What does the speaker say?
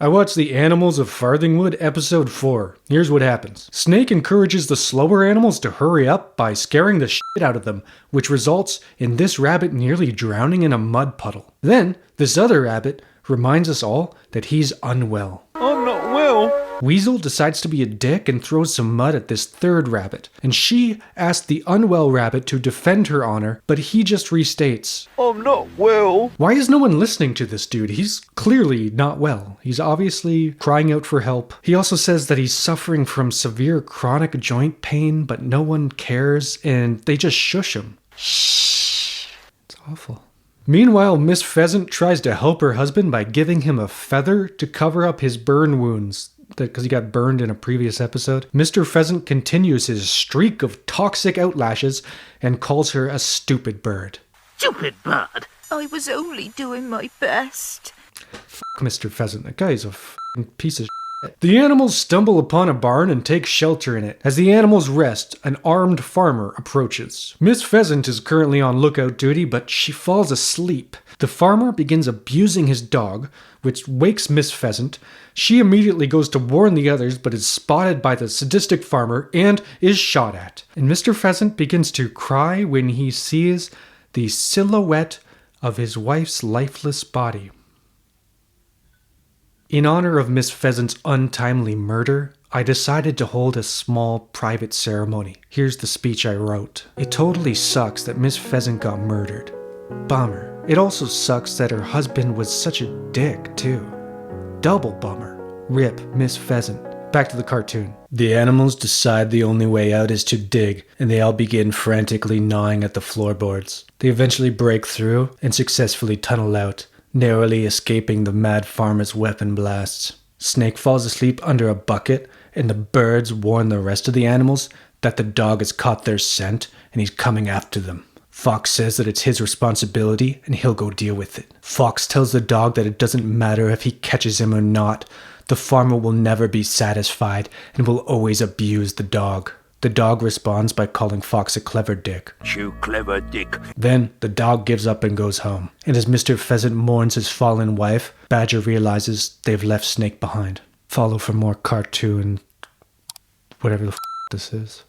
I watched The Animals of Farthingwood, episode 4. Here's what happens. Snake encourages the slower animals to hurry up by scaring the shit out of them, which results in this rabbit nearly drowning in a mud puddle. Then, this other rabbit reminds us all that he's unwell. I'm not well. Weasel decides to be a dick and throws some mud at this third rabbit, and she asks the unwell rabbit to defend her honor, but he just restates, I'm not well. why is no one listening to this dude? He's clearly not well. He's obviously crying out for help. He also says that he's suffering from severe chronic joint pain, but no one cares, and they just shush him. Shh. It's awful. Meanwhile, Miss Pheasant tries to help her husband by giving him a feather to cover up his burn wounds, because he got burned in a previous episode. Mr. Pheasant continues his streak of toxic outlashes and calls her a stupid bird. Stupid bird! I was only doing my best. Fuck Mr. Pheasant, that guy's a f***ing piece of shit. The animals stumble upon a barn and take shelter in it. As the animals rest, an armed farmer approaches. Miss Pheasant is currently on lookout duty, but she falls asleep. The farmer begins abusing his dog, which wakes Miss Pheasant. She immediately goes to warn the others, but is spotted by the sadistic farmer and is shot at. And Mr. Pheasant begins to cry when he sees the silhouette of his wife's lifeless body. In honor of Miss Pheasant's untimely murder, I decided to hold a small private ceremony. Here's the speech I wrote. It totally sucks that Miss Pheasant got murdered. Bummer. It also sucks that her husband was such a dick, too. Double bummer. Rip Miss Pheasant. Back to the cartoon. The animals decide the only way out is to dig, and they all begin frantically gnawing at the floorboards. They eventually break through and successfully tunnel out, narrowly escaping the mad farmer's weapon blasts. Snake falls asleep under a bucket, and the birds warn the rest of the animals that the dog has caught their scent and he's coming after them. Fox says that it's his responsibility and he'll go deal with it. Fox tells the dog that it doesn't matter if he catches him or not. The farmer will never be satisfied and will always abuse the dog. The dog responds by calling Fox a clever dick. You clever dick. Then, the dog gives up and goes home. And as Mr. Pheasant mourns his fallen wife, Badger realizes they've left Snake behind. Follow for more cartoon... whatever the f*** this is.